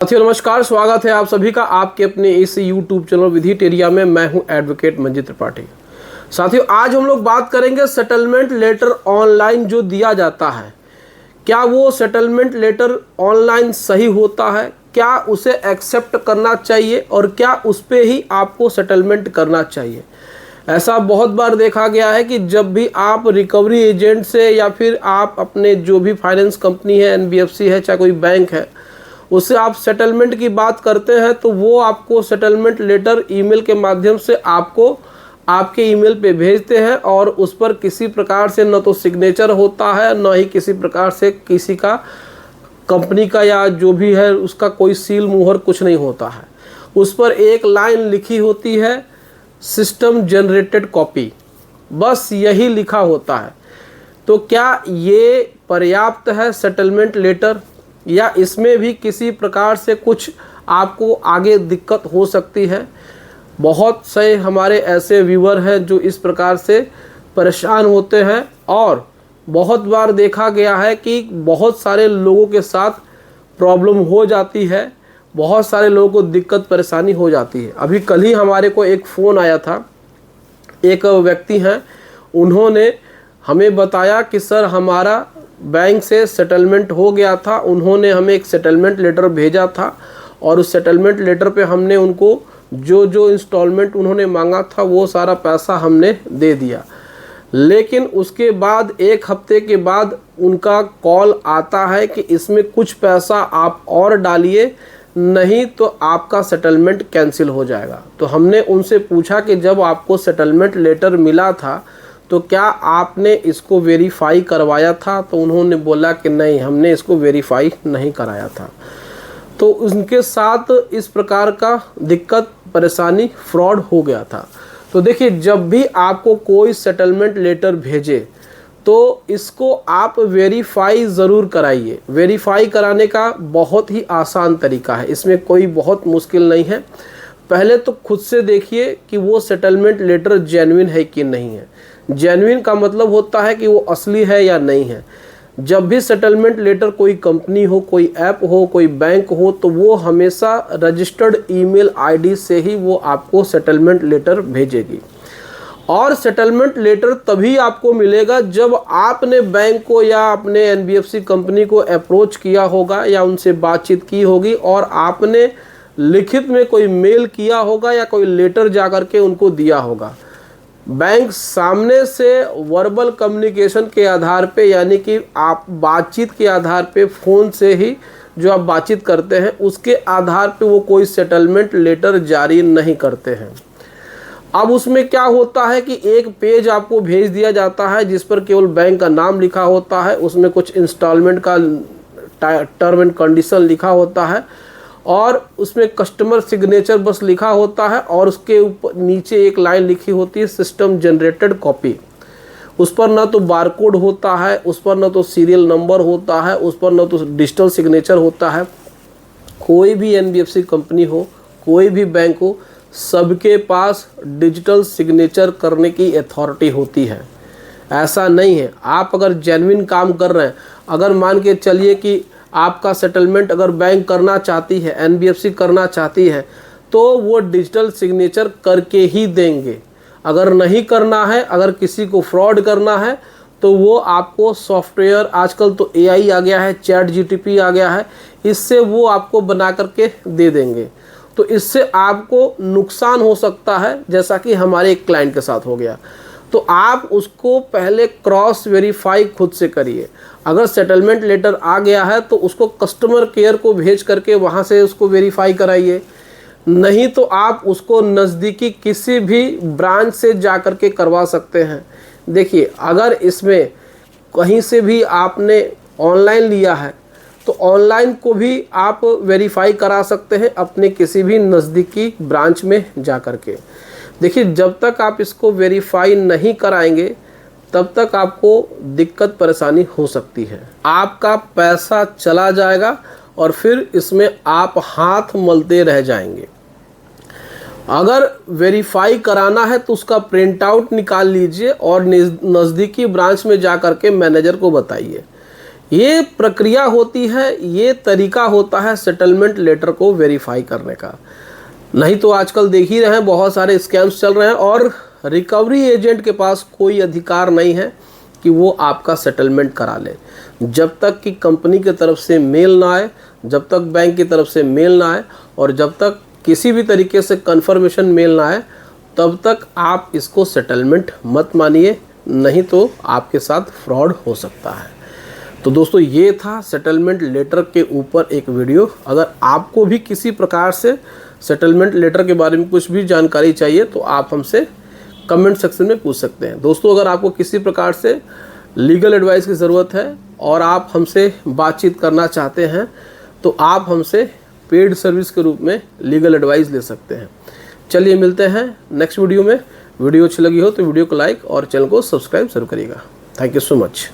साथियों नमस्कार, स्वागत है आप सभी का आपके अपने इस YouTube चैनल विधिटेरिया में। मैं हूं एडवोकेट मंजीत त्रिपाठी। साथियों आज हम लोग बात करेंगे सेटलमेंट लेटर ऑनलाइन जो दिया जाता है, क्या वो सेटलमेंट लेटर ऑनलाइन सही होता है, क्या उसे एक्सेप्ट करना चाहिए और क्या उस पर ही आपको सेटलमेंट करना चाहिए। ऐसा बहुत बार देखा गया है कि जब भी आप रिकवरी एजेंट से या फिर आप अपने जो भी फाइनेंस कंपनी है, NBFC है, चाहे कोई बैंक है, उससे आप सेटलमेंट की बात करते हैं तो वो आपको सेटलमेंट लेटर ईमेल के माध्यम से आपको आपके ईमेल पे भेजते हैं और उस पर किसी प्रकार से न तो सिग्नेचर होता है, न ही किसी प्रकार से किसी का कंपनी का या जो भी है उसका कोई सील मुहर कुछ नहीं होता है। उस पर एक लाइन लिखी होती है, सिस्टम जनरेटेड कॉपी, बस यही लिखा होता है। तो क्या ये पर्याप्त है सेटलमेंट लेटर, या इसमें भी किसी प्रकार से कुछ आपको आगे दिक्कत हो सकती है। बहुत से हमारे ऐसे व्यूअर हैं जो इस प्रकार से परेशान होते हैं और बहुत बार देखा गया है कि बहुत सारे लोगों के साथ प्रॉब्लम हो जाती है, बहुत सारे लोगों को दिक्कत परेशानी हो जाती है। अभी कल ही हमारे को एक फ़ोन आया था, एक व्यक्ति हैं, उन्होंने हमें बताया कि सर हमारा बैंक से सेटलमेंट हो गया था, उन्होंने हमें एक सेटलमेंट लेटर भेजा था और उस सेटलमेंट लेटर पे हमने उनको जो जो इंस्टॉलमेंट उन्होंने मांगा था वो सारा पैसा हमने दे दिया। लेकिन उसके बाद एक हफ्ते के बाद उनका कॉल आता है कि इसमें कुछ पैसा आप और डालिए, नहीं तो आपका सेटलमेंट कैंसिल हो जाएगा। तो हमने उनसे पूछा कि जब आपको सेटलमेंट लेटर मिला था तो क्या आपने इसको वेरीफाई करवाया था? तो उन्होंने बोला कि नहीं, हमने इसको वेरीफाई नहीं कराया था। तो उनके साथ इस प्रकार का दिक्कत परेशानी फ्रॉड हो गया था। तो देखिए, जब भी आपको कोई सेटलमेंट लेटर भेजे तो इसको आप वेरीफाई ज़रूर कराइए। वेरीफाई कराने का बहुत ही आसान तरीका है, इसमें कोई बहुत मुश्किल नहीं है। पहले तो खुद से देखिए कि वो सेटलमेंट लेटर जेन्युइन है कि नहीं है। जेन्युइन का मतलब होता है कि वो असली है या नहीं है। जब भी सेटलमेंट लेटर कोई कंपनी हो, कोई ऐप हो, कोई बैंक हो, तो वो हमेशा रजिस्टर्ड ईमेल आईडी से ही वो आपको सेटलमेंट लेटर भेजेगी। और सेटलमेंट लेटर तभी आपको मिलेगा जब आपने बैंक को या अपने NBFC कंपनी को अप्रोच किया होगा या उनसे बातचीत की होगी और आपने लिखित में कोई मेल किया होगा या कोई लेटर जा कर के उनको दिया होगा। बैंक सामने से वर्बल कम्युनिकेशन के आधार पे, यानी कि आप बातचीत के आधार पे, फ़ोन से ही जो आप बातचीत करते हैं उसके आधार पे वो कोई सेटलमेंट लेटर जारी नहीं करते हैं। अब उसमें क्या होता है कि एक पेज आपको भेज दिया जाता है जिस पर केवल बैंक का नाम लिखा होता है, उसमें कुछ इंस्टॉलमेंट का टर्म एंड कंडीशन लिखा होता है और उसमें कस्टमर सिग्नेचर बस लिखा होता है और उसके ऊपर नीचे एक लाइन लिखी होती है, सिस्टम जनरेटेड कॉपी। उस पर ना तो बारकोड होता है, उस पर ना तो सीरियल नंबर होता है, उस पर ना तो डिजिटल सिग्नेचर होता है। कोई भी NBFC कंपनी हो, कोई भी बैंक हो, सबके पास डिजिटल सिग्नेचर करने की अथॉरिटी होती है। ऐसा नहीं है, आप अगर जेन्युइन काम कर रहे हैं, अगर मान के चलिए कि आपका सेटलमेंट अगर बैंक करना चाहती है, NBFC करना चाहती है, तो वो डिजिटल सिग्नेचर करके ही देंगे। अगर नहीं करना है, अगर किसी को फ्रॉड करना है, तो वो आपको सॉफ्टवेयर, आजकल तो AI आ गया है, ChatGPT आ गया है, इससे वो आपको बना करके दे देंगे। तो इससे आपको नुकसान हो सकता है, जैसा कि हमारे एक क्लाइंट के साथ हो गया। तो आप उसको पहले क्रॉस वेरीफाई खुद से करिए। अगर सेटलमेंट लेटर आ गया है तो उसको कस्टमर केयर को भेज करके वहाँ से उसको वेरीफाई कराइए, नहीं तो आप उसको नज़दीकी किसी भी ब्रांच से जा कर के करवा सकते हैं। देखिए, अगर इसमें कहीं से भी आपने ऑनलाइन लिया है तो ऑनलाइन को भी आप वेरीफाई करा सकते हैं अपने किसी भी नज़दीकी ब्रांच में जा कर के। देखिए, जब तक आप इसको वेरीफाई नहीं कराएंगे तब तक आपको दिक्कत परेशानी हो सकती है। आपका पैसा चला जाएगा और फिर इसमें आप हाथ मलते रह जाएंगे। अगर वेरीफाई कराना है तो उसका प्रिंट आउट निकाल लीजिए और नज़दीकी ब्रांच में जा कर के मैनेजर को बताइए। ये प्रक्रिया होती है, ये तरीका होता है सेटलमेंट लेटर को वेरीफाई करने का। नहीं तो आजकल देख ही रहे हैं बहुत सारे स्कैम्स चल रहे हैं और रिकवरी एजेंट के पास कोई अधिकार नहीं है कि वो आपका सेटलमेंट करा ले। जब तक कि कंपनी की तरफ से मेल ना आए, जब तक बैंक की तरफ से मेल ना आए और जब तक किसी भी तरीके से कंफर्मेशन मेल ना आए, तब तक आप इसको सेटलमेंट मत मानिए, नहीं तो आपके साथ फ्रॉड हो सकता है। तो दोस्तों ये था सेटलमेंट लेटर के ऊपर एक वीडियो। अगर आपको भी किसी प्रकार से सेटलमेंट लेटर के बारे में कुछ भी जानकारी चाहिए तो आप हमसे कमेंट सेक्शन में पूछ सकते हैं। दोस्तों अगर आपको किसी प्रकार से लीगल एडवाइस की ज़रूरत है और आप हमसे बातचीत करना चाहते हैं तो आप हमसे पेड सर्विस के रूप में लीगल एडवाइस ले सकते हैं। चलिए मिलते हैं नेक्स्ट वीडियो में। वीडियो अच्छी लगी हो तो वीडियो को लाइक और चैनल को सब्सक्राइब जरूर करिएगा। Thank you so much.